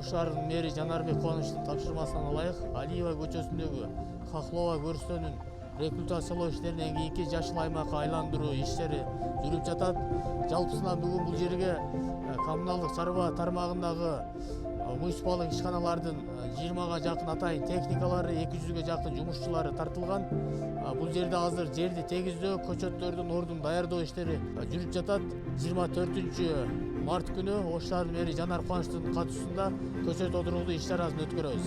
Шаарынын мэри Жанарбек Акаевдин тапшырмасынан ылайык Алиев көчөсүндөгү Хохлова көрүстөнүн рекультивациялоо иштеринен кийинки жашыл аймакка айландыруу иштери жүрүп жатат. Жалпысынан бүгүн бул жерге коммуналдык чарба тармагындагы муниципалдык ишканалардын 20га жакын атайын техникалары, 200ге жакын жумушчулары тартылган. Бул жерде азыр жерди тегиздөө, көчөттөрдүн ордун даярдоо иштери жүрүп жатат. 24 март күнү Шаарынын мэри Жанарбек Акаевдин катышуусунда көчөт отургузуу иш-чарасын өткөрөбүз.